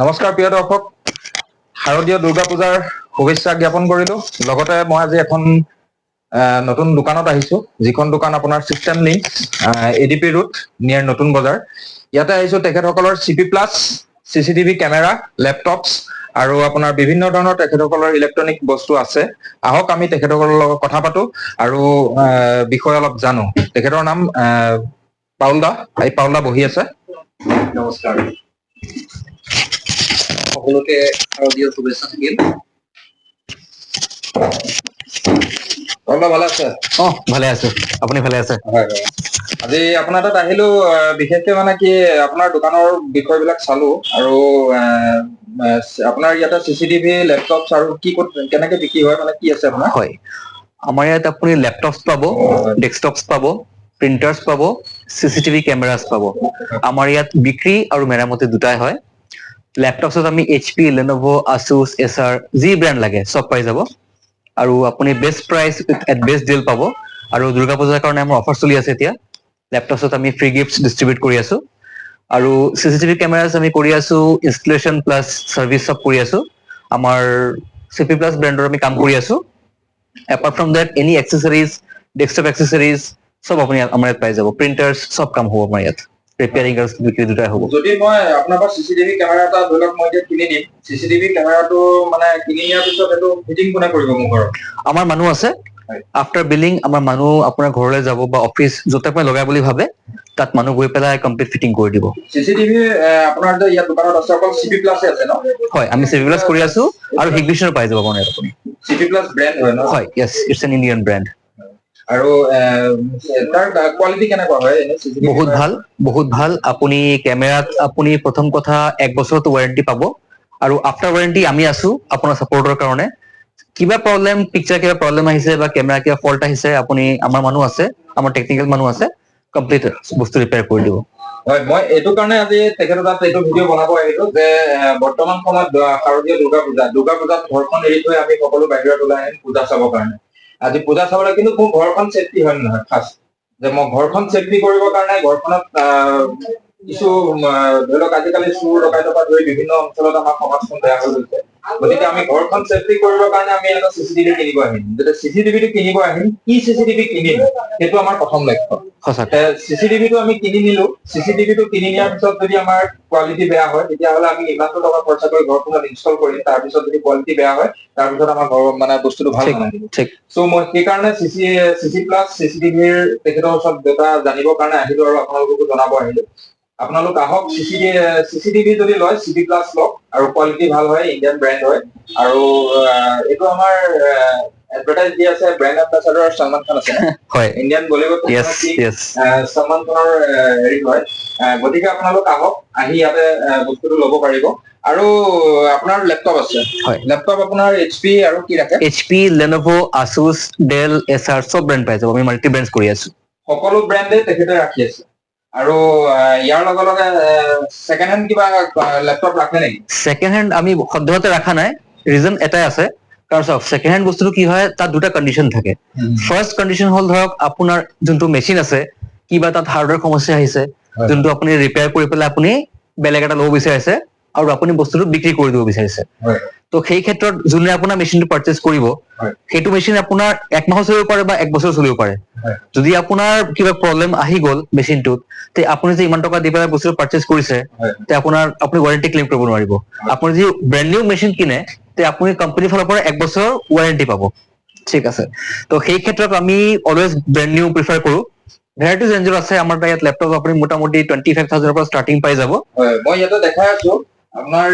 নমস্কাৰ প্ৰিয় দৰ্শক, শাৰদীয় দুৰ্গা পূজাৰ শুভেচ্ছা জ্ঞাপন কৰিলো। লগতে মই আজি এখন নতুন দোকানত আহিছো, যিখন দোকান আপোনাৰ চিষ্টেম লিংক এডিপি ৰোড নিয়াৰ নতুন বজাৰ। ইয়াতে আহিছো তেখেতসকলৰ চিপি প্লাছ চিচিটিভি কেমেৰা, লেপটপছ আৰু আপোনাৰ বিভিন্ন ধৰণৰ তেখেতসকলৰ ইলেক্ট্ৰনিক বস্তু আছে। আহক আমি তেখেতসকলৰ লগত কথা পাতো আৰু বিষয়ে অলপ জানো। তেখেতৰ নাম পাউল দা। এই পাউল দা বহি আছে। নমস্কাৰ, সকলোকে শাৰদীয় শুভেচ্ছা থাকিল। পাউল দা ভালে আছে? ভালে আছো। আপুনি ভালে আছে? হয় হয়। আজি আপোনাৰ তাত আহিলো বিশেষকে মানে কি আপোনাৰ দোকানৰ বিষয়বিলাক চালো আৰু আপোনাৰ ইয়াতে চিচিটিভি, লেপটপ আৰু কি ক'ত কেনেকে বিক্ৰী হয়, মানে কি আছে আপোনাৰ? হয়, আমাৰ ইয়াত আপুনি লেপটপছ পাব, ডেস্কটপছ পাব, প্ৰিণ্টাৰ্ছ পাব, চিচিটিভি কেমেৰাছ পাব। আমাৰ ইয়াত বিক্ৰী আৰু মেৰামতি দুটাই হয়। লেপটপছত আমি HP, Lenovo, Asus, Acer যি ব্ৰেণ্ড লাগে চব পাই যাব। আৰু আপুনি বেষ্ট প্ৰাইচ এট বেষ্ট ডিল পাব। আৰু দুৰ্গা পূজাৰ কাৰণে আমাৰ অফাৰ চলি আছে এতিয়া। লেপটপছত আমি ফ্ৰী গিফ্ট ডিষ্ট্ৰিবিউট কৰি আছো। আৰু চিচিটিভি কেমেৰাজ আমি কৰি আছো ইনষ্টলেশ্যন প্লাছ চাৰ্ভিছ চব কৰি আছো। আমাৰ চিপি প্লাছ ব্ৰেণ্ডৰ আমি কাম কৰি আছো। Apart from that any accessories, desktop accessories চব আপুনি আমাৰ ইয়াত পাই যাব। প্ৰিণ্টাৰ্ছ চব কাম হ'ব আমাৰ ইয়াত। ৰিপেয়াৰিং আৰু বিক্ৰী দুটাই হ'ব। যদি মই আপোনাৰ পৰা চিচিটিভি কেমেৰা এটা ধৰি লওক মই এতিয়া কিনি নিম, চিচিটিভি কেমেৰাটো মানে কিনি নিয়াৰ পিছত সেইটো ফিটিং কোনে কৰিব মোৰ ঘৰত? আমাৰ মানুহ আছে। আফটাৰ বিলিং আমাৰ মানুহ আপোনাৰ ঘৰলৈ যাব বা অফিচ য'তে আপুনি লগাই বুলি ভাবে তাত মানুহ গৈ পেলাই কমপ্লিট ফিটিং কৰি দিব। চিচিটিভি আপোনাৰ যে ইয়াত দোকানত আছে অকল চিপি প্লাছে আছে ন? হয়, আমি চিপি প্লাছ কৰি আছো আৰু হিগবিছনৰ পাই যাব আপোনাৰ ইয়াত আপুনি। চিপি প্লাছ ব্ৰেণ্ড হয় ন? হয়, yes, it's an Indian brand. আৰু তাৰ কোৱালিটি কেনেকুৱা হয়? বহুত ভাল, বহুত ভাল। আপুনি কেমেৰাত আপুনি প্ৰথম কথা 1 বছৰত ৱাৰেণ্টি পাব। আৰু আফটাৰ ৱাৰেণ্টি আমি আছো আপোনাৰ ছাপৰ্টৰ কাৰণে। কিবা প্ৰব্লেম, পিকচাৰ কিবা প্ৰব্লেম আহিছে বা কেমেৰা কিবা ফল্ট আহিছে, আপুনি আমাৰ মানুহ আছে, আমাৰ টেকনিকেল মানুহ আছে, কমপ্লিট বস্তু ৰিপেয়াৰ কৰি দিব। হয়, মই এইটো কাৰণে আজি তেখেতৰ তাত এইটো ভিডিঅ' বনাব আহিলো যে বৰ্তমান সময়ত শাৰদীয় দুৰ্গা পূজাত ঘৰখন এৰি থৈ আমি সকলো বাহিৰত ওলাই আহিম পূজা চাবৰ কাৰণে। আজি পূজা চাবলৈ কিন্তু মোৰ ঘৰখন ছেফটি হয় নে নহয়? ফাৰ্ষ্ট যে মই ঘৰখন ছেফটি কৰিবৰ কাৰণে ঘৰখনত কিছু ধৰি লওক আজিকালি চুৰ ডকাইতৰ পৰা ধৰি বিভিন্ন অঞ্চলত আমাৰ সমাজখন বেয়া হৈ গৈছে। গতিকে আমি ঘৰখন ছেফটি কৰিবৰ কাৰণে আমি এটা চিচিটিভি কিনিব আহিম। যেতিয়া চিচিটিভিটো কিনিব আহিম, কি চিচিটিভি কিনিম সেইটো আমাৰ প্ৰথম লক্ষ্য। চিচিটিভিটো আমি কিনি নিলো, চিচিটিভিটো কিনি নিয়াৰ পিছত যদি আমাৰ কোৱালিটি বেয়া হয়, তেতিয়াহ'লে আমি ইমানটো টকা খৰচা কৰি ঘৰখনত ইনষ্টল কৰিম, তাৰপিছত যদি কোৱালিটি বেয়া হয় তাৰপিছত আমাৰ ঘৰৰ মানে বস্তুটো ভাল নালাগিব। চ' মই সেইকাৰণে চিচি প্লাছ চিচিটিভিৰ তেখেতৰ ওচৰত এটা জানিবৰ কাৰণে আহিলো আৰু আপোনালোককো জনাব আহিলো। আপোনালোক আহক, চিচিটিভি যদি লয় চিপি প্লাছ লওক আৰু কোৱালিটি ভাল হয়, ইণ্ডিয়ান ব্ৰেণ্ড হয়। আৰু এইটো আমাৰ এডভাৰটাইজ দি আছে ব্ৰেণ্ড এম্বেচাডৰ ছলমান খান আছে। হয়, ইণ্ডিয়ান বলিউড ছলমান খানৰ হেৰি হয়। গতিকে আপোনালোক আহক, আহি ইয়াতে বস্তুটো ল'ব পাৰিব। আৰু আপোনাৰ লেপটপ আছে? হয়, লেপটপ আপোনাৰ HP আৰু কি ৰাখে? HP, Lenovo, Asus, Dell, Acer চব ব্ৰেণ্ড পাই যাব। আমি মাল্টি ব্ৰেণ্ড কৰি আছো। সকলো ব্ৰেণ্ডে তেখেতে ৰাখি আছে। আৰু ইয়াৰ লগে লগে ছেকেণ্ড হেণ্ড কিবা লেপটপ ৰাখে নেকি? ছেকেণ্ড হেণ্ড আমি সদ্যহতে ৰখা নাই। ৰিজন এটাই আছে, কাৰণ চাওক ছেকেণ্ড হেণ্ড বস্তুটো কি হয়, তাত দুটা কণ্ডিশ্যন থাকে। ফাৰ্ষ্ট কণ্ডিশ্যন হ'ল ধৰক আপোনাৰ যোনটো মেচিন আছে, কিবা তাত হাৰ্ডৱেৰ সমস্যা আহিছে, যোনটো আপুনি ৰিপেয়াৰ কৰি পেলাই আপুনি বেলেগ এটা ল'ব বিচাৰিছে আৰু আপুনি বস্তুটো বিক্ৰী কৰি দিব বিচাৰিছে। তো সেই ক্ষেত্ৰত যোনে আপোনাৰ মেচিনটো পাৰ্চেজ কৰিব, সেইটো মেচিন আপোনাৰ 1 মাহো চলিব পাৰে বা 1 বছৰো চলিব পাৰে। যদি আপোনাৰ কিবা প্ৰব্লেম আহি গ'ল মেচিনটোত, তে আপুনি যে ইমান টকা দি পেলাই বস্তুটো পাৰ্চেজ কৰিছে, তে আপুনি ৱাৰেণ্টি ক্লেইম কৰিব নোৱাৰিব। আপুনি যদি ব্ৰেণ্ড নিউ মেচিন কিনে, তে আপুনি কোম্পানীৰ ফালৰ পৰা 1 বছৰৰ ৱাৰেণ্টি পাব। ঠিক আছে, তো সেই ক্ষেত্ৰত আমি অলৱেজ ব্ৰেণ্ড নিউ প্ৰিফাৰ কৰো। ভেৰাইটিজ ৰেঞ্জৰ আছে আমাৰ তাত। ইয়াত লেপটপ আপুনি মোটামুটি 25,000 পৰা ষ্টাৰ্টিং পাই যাব। হয়, মই ইয়াতে দেখাই আছো আপোনাৰ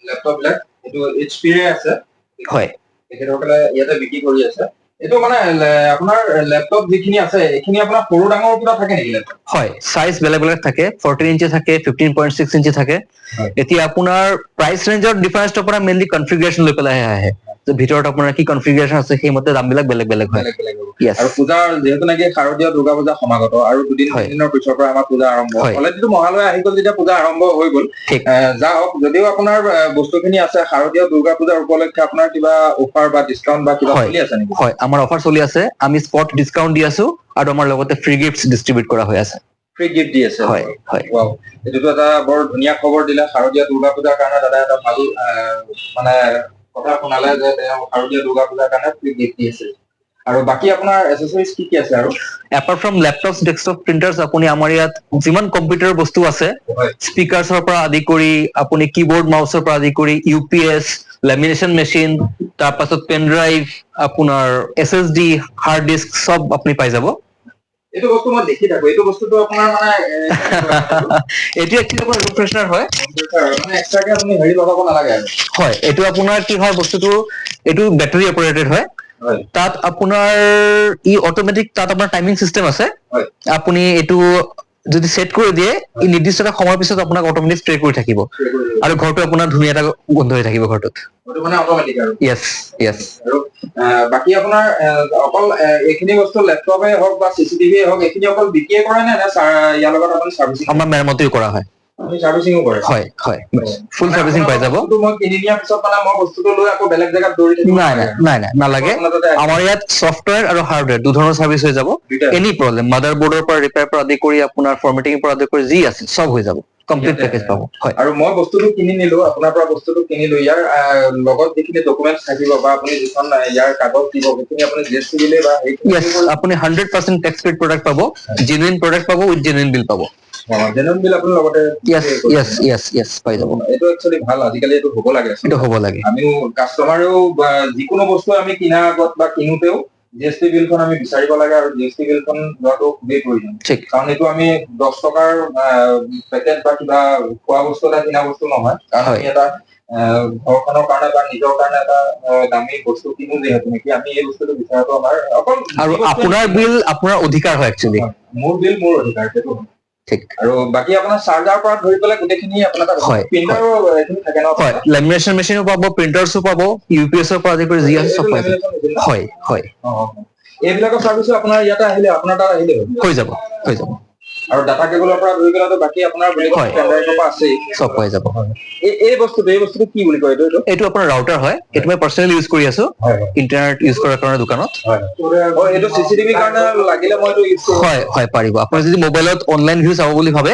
লেপটপ বিলাক, এইটো HP ৰে আছে। হয়, তেখেতসকলে ইয়াতে বিক্ৰী কৰি আছে। এইটো মানে আপোনাৰ লেপটপ যিখিনি আছে, এইখিনি আপোনাৰ সৰু ডাঙৰ কিবা থাকে নেকি লেপটপ? হয়, চাইজ বেলেগ বেলেগ থাকে। 14 ইঞ্চি থাকে, 15.6 ইঞ্চি থাকে। এতিয়া আপোনাৰ প্ৰাইচ ৰেঞ্জৰ ডিফাৰেন্সটো আপোনাৰ মেইনলি কনফিগাৰেশ্যন লৈ পেলাই আহে। ভিতৰত আপোনাৰ কি কনফিগাৰেশ্যন আছে সেই মতে দামবিলাক বেলেগ বেলেগ হয়। আৰু পূজাৰ যিহেতু নেকি শাৰদীয় দুৰ্গা পূজা সমাগত আৰু দুদিনৰ পিছৰ পৰা আমাৰ পূজা আৰম্ভ। অলৰেডিটো মহালয়া আহি গ'ল, যেতিয়া পূজা আৰম্ভ হৈ গ'ল। যাওক, যদিও আপোনাৰ বস্তুখিনি আছে, শাৰদীয় দুৰ্গা পূজাৰ উপলক্ষে আপোনাৰ কিবা অফাৰ বা ডিছকাউণ্ট বা কিবা চলি আছে নেকি? হয়, আমাৰ অফাৰ চলি আছে। আমি স্পট ডিছকাউণ্ট দি আছো আৰু আমাৰ লগতে ফ্ৰী গিফ্ট ডিষ্ট্ৰিবিউট কৰা হৈ আছে। ফ্ৰী গিফ্ট দি আছে হয় হয় ৱাও এইটোতো এটা বৰ ধুনীয়া খবৰ দিলে শাৰদীয় দুৰ্গা পূজাৰ কাৰণে দাদা এটা ভাল মানে কথা শুনালে যে তেওঁ শাৰদীয় দুৰ্গা পূজাৰ কাৰণে ফ্ৰী গিফ্ট দি আছে আৰু বাকি আপোনাৰ এসেসৰিজ কি আছে আৰু এপাৰ্ট ফ্ৰম লেপটপছ ডেস্কটপ প্ৰিন্টাৰ্ছ আপুনি আমাৰ ইয়াত যিমান কম্পিউটাৰ বস্তু আছে স্পিকাৰ্ছৰ পৰা আদি কৰি আপুনি কিবৰ্ড মাউছৰ পৰা আদি কৰি ইউপিএছ লেমিনেশ্যন মেচিন তাৰপাছত পেন ড্ৰাইভ আপোনাৰ SSD হাৰ্ড ডিস্ক সব আপুনি পাই যাব এইটো বস্তু মই দেখি থাকো এইটো বস্তুটো আপোনাৰ মানে এইটো একচুৱেলি আপোনাৰ ৰুম ফ্ৰেছনাৰ হয় মানে এক্সট্ৰাকে আপুনি হেৰি লগাব নালাগে আৰু হয় এইটো আপোনাৰ কি হয় বস্তুটো এইটো বেটাৰী অপাৰেটেড হয় তাত আপোনাৰ ই অটোমেটিক তাত আপোনাৰ টাইমিং সিস্টেম আছে আপুনি এইটো যদি সেট কৰি দিয়ে ই নিৰ্দিষ্ট এটা সময়ৰ পিছত আপোনাক অটোমেটিক স্প্ৰে কৰি থাকিব আৰু ঘৰটো আপোনাৰ ধুনীয়া এটা গন্ধ হৈ থাকিব ঘৰটোত এইটো মানে অটোমেটিক আৰু ইয়েছ ইয়েছ আৰু বাকি আপোনাৰ অকল এইখিনি বস্তু লেপটপে হওক বা CCTV হওক এইখিনি অকল বিক্ৰীয়ে কৰে নে ইয়াৰ লগত আপুনি সাৰ্ভিসিং আমাৰ মেৰামতিও কৰা হয় আপুনি সাৰ্ভিসিংও কৰে হয় হয় ফুল সাৰ্ভিসিং পাই যাব বস্তুটো মই কিনি নিয়াৰ পিছত মানে মই বস্তুটো লৈ আকৌ বেলেগ জায়গাত দৌৰি থাকিব নাই নালাগে আমাৰ ইয়াত সফটওয়্যাৰ আৰু হাৰ্ডওয়্যাৰ দুধৰণৰ সাৰ্ভিস হৈ যাব এনি প্ৰবলেম মাদাৰবোৰ্ডৰ পৰা ৰিপেয়াৰ পৰা আদি কৰি আপোনাৰ ফৰ্মেটিং পৰা আদি কৰি যি আছে সব হৈ যাব কমপ্লিট পেকেজ পাব হয় আৰু মই বস্তুটো কিনি নিলো আপোনাৰ পৰা বস্তুটো কিনিলো ইয়াৰ লগত যিখিনি ডকুমেন্টছ থাকিব বা আপুনি যিখন ইয়াৰ কাগজ দিব সেইখিনি আপুনি GST দিলে বা yes আপুনি 100% tax paid product পাব genuine product পাব with genuine bill পাব জেনুইন বিল আপুনি লগতে yes পাই যাব এইটো একচুয়ালি ভাল আজিকালি এইটো হ'ব লাগে এইটো হ'ব লাগে আমিও কাস্টমাৰেও যিকোনো বস্তু আমি কিনাৰ আগত বা কিনোতেও GST বিলখন আমি বিচাৰিব লাগে আৰু GST বিলখন লোৱাটো খুবেই প্ৰয়োজন কাৰণ এইটো আমি 10 টকাৰ পেকেট বা কিবা খোৱা বস্তু এটা কিনা বস্তু নহয় কাৰণ আমি এটা ঘৰখনৰ কাৰণে বা নিজৰ কাৰণে এটা দামী বস্তু কিনো যিহেতু নেকি আমি এই বস্তুটো বিচাৰাটো আমাৰ অকল আৰু আপোনাৰ বিল আপোনাৰ অধিকাৰ হয় একচুয়ালি মোৰ বিল মোৰ অধিকাৰ সেইটো ঠিক আৰু বাকি আপোনাৰ চাৰ্জাৰ পৰা ধৰি পেলাই গোটেইখিনি আপোনাৰ তাত প্ৰিন্টাৰো এখিনি থাকে ন হয় লেমিনেশ্যন মেচিনো পাব প্ৰিন্টাৰছো পাব ইউপিএছৰ পৰা আদি কৰি যি আছে সব পাই যাব হয় হয় এইবিলাকৰ সাৰ্ভিসও আপোনাৰ ইয়াতে আহিলে আপোনাৰ তাত আহিলে হৈ যাব আৰু ডাটা কেবলৰ পৰা ধৰি পেলাই বাকি আপোনাৰ বেলেগ পেনড্ৰাইভৰ পৰা আছে সব পাই যাব এই বস্তুটো কি বুলি কয় এইটো আপোনাৰ ৰাউটাৰ হয় এইটো মই পাৰ্সোনালি ইউজ কৰি আছো ইন্টাৰনেট ইউজ কৰাৰ কাৰণে দোকানত এইটো CCTV কাৰণে লাগিলে মই এইটো ইউজ হয় হয় পাৰিব আপুনি যদি মোবাইলত অনলাইন ভিউ চাব বুলি ভাবে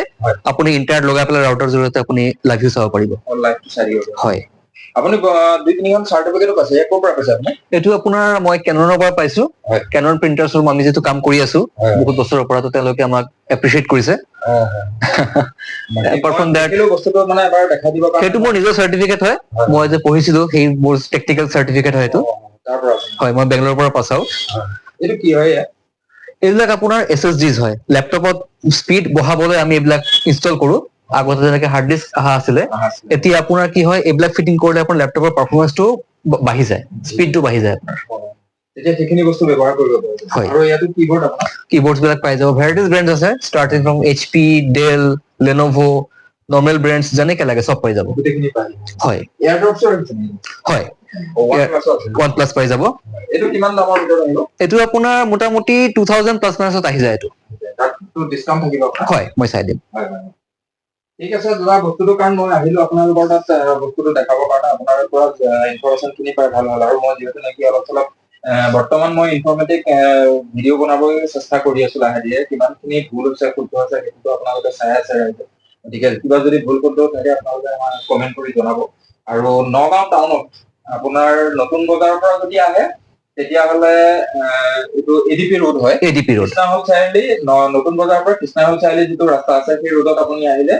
আপুনি ইন্টাৰনেট লগাই পেলাই ৰাউটাৰ জৰিয়তে আপুনি লাইভ ভিউ চাব পাৰিব লাইভটো চাই দিব হয় আপুনি 2-3খন চাৰ্টিফিকেটও পাইছে ক'ৰ পৰা পাইছে আপুনি এইটো আপোনাৰ মই কেননৰ পৰা পাইছো কেনন প্ৰিন্টাৰ্ছ আমি যেটো কাম কৰি আছো বহুত বছৰৰ পৰা তো তেওঁলোকে আমাক এপ্ৰিচিয়েট কৰিছে এপাৰ্ট ফ্ৰম দ্যাট বস্তুটো মানে এবাৰ দেখাই দিব সেইটো মোৰ নিজৰ চাৰ্টিফিকেট হয় মই যে পঢ়িছিলো সেই মোৰ টেকনিকেল চাৰ্টিফিকেট হয় এইটো তাৰ পৰা হয় মই বেংগলোৰৰ পৰা পাছ আউট এইটো কি হয় এইবিলাক আপোনাৰ SSDs হয় লেপটপত স্পীড বঢ়াবলৈ আমি এইবিলাক ইনষ্টল কৰো আগতে যেনেকে হাৰ্ড ডিস্ক আহা আছিলে এতিয়া আপোনাৰ কি হয় এইবিলাক ফিটিং কৰিলে আপোনাৰ লেপটপৰ পাৰফৰমেন্সটো বাঢ়ি যায় স্পীডটো বাঢ়ি যায় আপোনাৰ এতিয়া সেইখিনি বস্তু ব্যৱহাৰ কৰিব পাৰে আৰু ইয়াতো কিবৰ্ড আপোনাৰ কিবৰ্ডছ বিলাক পাই যাব ভেৰাইটিজ ব্ৰেণ্ড আছে starting from HP Dell Lenovo normal brands যেনেকে লাগে সব পাই যাব গোটেইখিনি পাই হয় এয়াৰড্ৰপছৰ হয় OnePlus পাই যাব এইটো কিমান দামৰ ভিতৰত আহিব এইটো আপোনাৰ মোটামুটি 2000 প্লাস মাইনাছত আহি যায় এইটো তাতটো ডিসকাউন্ট থাকিব হয় মই চাই দিম ঠিক আছে দাদা বস্তুটো কাৰণ মই আহিলো আপোনালোকৰ তাত বস্তুটো দেখাবৰ কাৰণে আপোনাৰ পৰা ইনফৰমেশ্যন খিনি পাই ভাল হ'ল আৰু মই যিহেতু নেকি অলপ চলপ বৰ্তমান মই ইনফৰমেটিভ ভিডিঅ' বনাবলৈ চেষ্টা কৰি আছো লাহে ধীৰে কিমানখিনি ভুল হৈছে শুদ্ধ হৈছে সেইটো আপোনালোকে চাই আছে গতিকে কিবা যদি ভুল শুদ্ধ থাকে আপোনালোকে আমাক কমেন্ট কৰি জনাব আৰু নগাঁও টাউনত আপোনাৰ নতুন বজাৰৰ পৰা যদি আহে তেতিয়াহ'লে এইটো ADP ৰোড হয় ADP ৰোড কৃষ্ণা হল চাৰিআলি নতুন বজাৰৰ পৰা কৃষ্ণা হল চাৰিআলি যিটো ৰাস্তা আছে সেই ৰোডত আপুনি আহিলে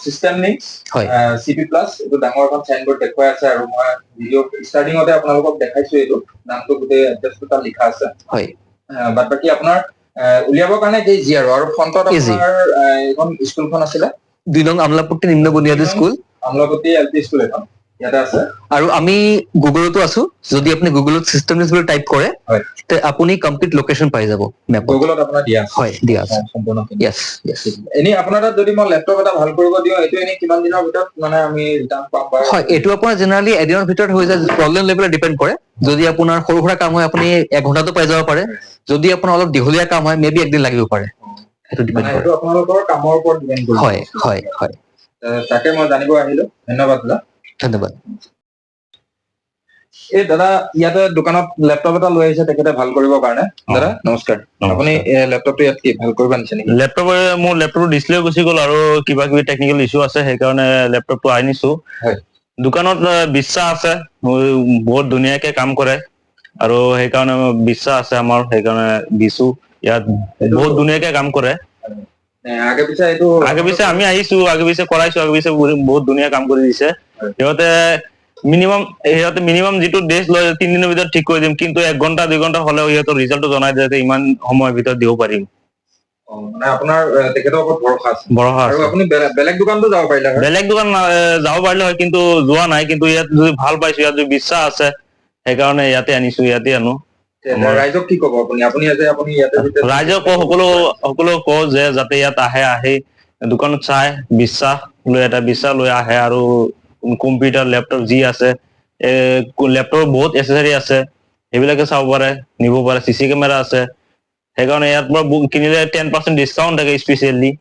সিস্টেম লিংকস CP প্লাস এইটো ডাঙৰ এখন সাইনবোৰ্ড দেখুৱাই আছে আৰু মই ভিডিঅ' ষ্টাৰ্টিংতে আপোনালোকক দেখাইছো এইটো নামটো গোটেই এড্ৰেছটো তাত লিখা আছে হয় বাট বাকি আপোনাৰ উলিয়াবৰ কাৰণে কি ইজি আৰু ফ্ৰণ্টত আপোনাৰ এখন স্কুলখন আছিলে 2 নং আমলাপট্টি নিম্ন বুনিয়াদী স্কুল আমলাপট্টি LP স্কুল এখন ইয়াতে আছে আৰু আমি গুগলতো আছো যদি আপুনি গুগলত সিস্টেম লিংকস বুলি টাইপ কৰে তে আপুনি কমপ্লিট লোকেশন পাই যাব গুগলত আপোনাৰ দিয়া আছে হয় দিয়া আছে সম্পূৰ্ণ ইয়েস এনি আপোনাৰ তাত যদি মই লেপটপ এটা ভাল কৰিব দিও এটো এনি কিমান দিনৰ ভিতৰত মানে আমি ৰিটাৰ্ন পাম বা হয় এটো আপোনাৰ জেনাৰেলি এদিনৰ ভিতৰত হৈ যায় প্ৰবলেম লেভেলত ডিপেন্ড কৰে যদি আপোনাৰ সৰু সুৰা কাম হয় আপুনি 1 ঘণ্টাটো পাই যাব পাৰে যদি আপোনাৰ অলপ দীঘলীয়া কাম হয় মেবি একদিন লাগিব পাৰে সেইটো ডিপেন্ড কৰে সেইটো আপোনালোকৰ কামৰ ওপৰত ডিপেন্ড কৰে হয় তাকে মই জানিব আহিলো ধন্যবাদ দাদা ধন্যবাদ এই দাদা ইয়াতে দোকানত লেপটপ এটা লৈ আহিছে তেখেতে ভাল কৰিবৰ কাৰণে দাদা নমস্কাৰ আপুনি লেপটপটো ইয়াত কি ভাল কৰিব আনিছে নেকি মোৰ লেপটপৰ ডিছপ্লে গুচি গ'ল আৰু কিবা কিবি টেকনিকেল ইছ্যু আছে সেইকাৰণে লেপটপটো আনিছো হয়। দোকানত বিশ্বাস আছে বহুত ধুনীয়াকে কাম কৰে আৰু সেইকাৰণে বিশ্বাস আছে আমাৰ সেইকাৰণে দিছো ইয়াত বহুত ধুনীয়াকে কাম কৰে আগে পিছে এইটো আগে পিছে আমি আহিছো আগে পিছে কৰাইছো আগে পিছে বহুত ধুনীয়া কাম কৰি দিছে সিহঁতে মিনিমাম যিটো ডেজ লয় 3 দিনৰ ভিতৰত ঠিক কৰি দিম কিন্তু 1 ঘণ্টা 2 ঘণ্টা হলেও সিহঁতৰ ৰিজাল্টটো জনাই দিয়ে যে ইমান সময়ৰ ভিতৰত দিব পাৰিম মানে আপোনাৰ তেখেতৰ ওপৰত ভৰসা আছে ভৰসা আৰু আছে আপুনি বেলেগ দোকানতো যাব পাৰিলে হয় বেলেগ দোকান যাব পাৰিলে হয় কিন্তু যোৱা নাই কিন্তু ইয়াত যদি ভাল পাইছো ইয়াত যদি বিশ্বাস আছে সেইকাৰণে ইয়াতে আনিছো ইয়াতে আনো ৰাইজক কি ক'ব আপুনি আপুনি ইয়াতে ৰাইজক সকলো কওঁ যে যাতে ইয়াত আহি দোকানত চাই বিশ্বাস লৈ আহে আৰু কম্পিউটাৰ লেপটপ যি আছে লেপটপৰ বহুত এচেছাৰী আছে সেইবিলাকে চাব পাৰে নিব পাৰে CC কেমেৰা আছে সেইকাৰণে ইয়াত পৰা কিনিলে 10% ডিছকাউণ্ট থাকে স্পেচিয়েলি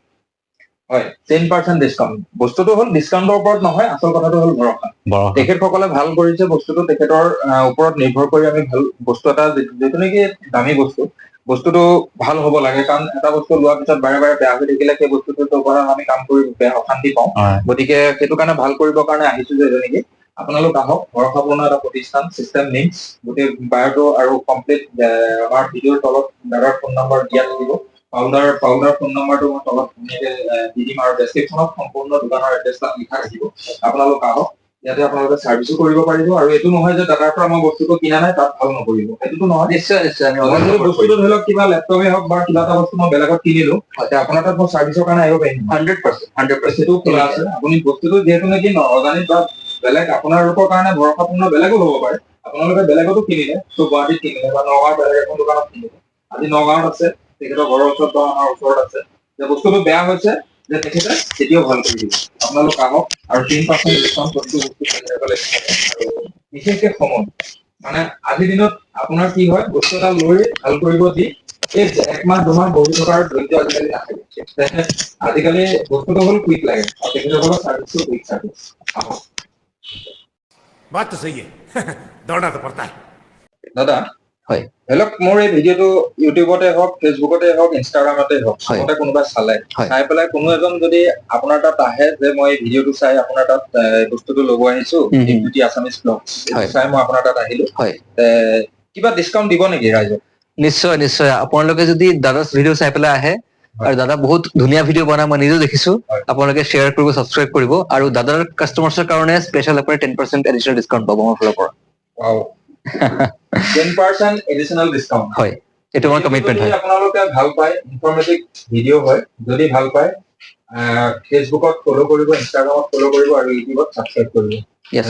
হয় 10% ডিছকাউণ্ট বস্তুটো হ'ল ডিছকাউণ্টৰ ওপৰত নহয় আচল কথাটো হ'ল ভৰসা তেখেতসকলে ভাল কৰিছে বস্তুটো তেখেতৰ ওপৰত নিৰ্ভৰ কৰি আমি ভাল বস্তু এটা যিটো নেকি দামী বস্তুটো ভাল হ'ব লাগে কাৰণ এটা বস্তু লোৱাৰ পিছত বাৰে বাৰে বেয়া হৈ থাকিলে সেই বস্তুটোৰ ওপৰত আমি কাম কৰি বেয়া অশান্তি পাওঁ গতিকে সেইটো কাৰণে ভাল কৰিবৰ কাৰণে আহিছো যে নেকি আপোনালোক আহক ভৰসাপূৰ্ণ এটা প্ৰতিষ্ঠান চিষ্টেম লিংকছ গোটেই বায়'টো আৰু কমপ্লিট আমাৰ ভিডিঅ'ৰ তলত দাদাৰ ফোন নম্বৰ দিয়া থাকিব পাউডাৰ ফোন নম্বৰটো মই তলত ধুনীয়াকে দি দিম আৰু ডেছক্ৰিপশ্যনত সম্পূৰ্ণ দোকানৰ এড্ৰেছটা লিখা থাকিব আপোনালোক আহক ইয়াতে আপোনালোকে চাৰ্ভিছো কৰিব পাৰিব আৰু এইটো নহয় যে দাদাৰ পৰা মই বস্তুটো কিনা নাই তাত ভাল নকৰিব সেইটোতো নহয় নিশ্চয় মই যদি বস্তুটো ধৰি লওক কিবা লেপটপে হওক বা কিবা এটা বস্তু মই বেলেগত কিনিলো আপোনাৰ তাত মই চাৰ্ভিছৰ কাৰণে আহিব পাৰিম 100% সেইটো খোলা আছে আপুনি বস্তুটো যিহেতু নেকি অৰ্গানিক বা বেলেগ আপোনালোকৰ কাৰণে ভৰসাপূৰ্ণ বেলেগো হ'ব পাৰে আপোনালোকে বেলেগতো কিনিলে গুৱাহাটীত কিনিলে বা নগাঁৱৰ বেলেগ এখন দোকানত কিনিলে আজি নগাঁৱত আছে তেখেতৰ ঘৰৰ ওচৰত বা আমাৰ ওচৰত আছে যে বস্তুটো বেয়া হৈছে যে তেখেতে তেতিয়াও ভাল কৰি দিব আপোনালোক আহক আৰু 10% ডিছকাউণ্ট প্ৰতিটো বস্তু তেখেতসকলে আৰু বিশেষকে সময় মানে আজিৰ দিনত আপোনাৰ কি হয় বস্তু এটা লৈ ভাল কৰিব দি এই 1 মাহ 2 মাহ বহি থকাৰ ধৈৰ্য আজিকালি নাথাকে আজিকালি বস্তুটো হ'ল কুইক লাগে আৰু তেখেতসকলৰ চাৰ্ভিছটো কুইক চাৰ্ভিছ আহক बात तो सही है दौड़ना तो पड़ता है দাদা হয় ধৰি লওক মোৰ এই ভিডিঅ'টো ইউটিউবতে হওক ফেচবুকতে হওক ইনষ্টাগ্ৰামতে হওক চবতে কোনোবাই চালে চাই পেলাই কোনো এজন যদি আপোনাৰ তাত আহে যে মই এই ভিডিঅ'টো চাই আপোনাৰ তাত বস্তুটো ল'ব আহিছো বিউটি আছামিজ ব্লগছ চাই মই আপোনাৰ তাত আহিলো কিবা ডিছকাউণ্ট দিব নেকি ৰাইজক নিশ্চয় নিশ্চয় আপোনালোকে যদি দাদাৰ ভিডিঅ' চাই পেলাই আহে আৰু দাদা বহুত ধুনীয়া ভিডিঅ' বনাই মই নিজেও দেখিছো আপোনালোকে শ্বেয়াৰ কৰিব ছাবস্ক্ৰাইব কৰিব আৰু দাদাৰ কাষ্টমাৰ্ছৰ কাৰণে স্পেচিয়েল আপুনি 10% এডিশ্যনেল ডিছকাউণ্ট পাব মোৰ ফালৰ পৰা 10% এডিশ্যনেল ডিছকাউণ্ট হয় এইটো মোৰ কমিটমেণ্ট হয় আপোনালোকে ভাল পায় ইনফৰমেটিভ ভিডিঅ' হয় যদি ভাল পায় ফেচবুকত ফ'ল' কৰিব ইনষ্টাগ্ৰামত ফ'ল' কৰিব আৰু ইউটিউবত ছাবস্ক্ৰাইব কৰিব Yes.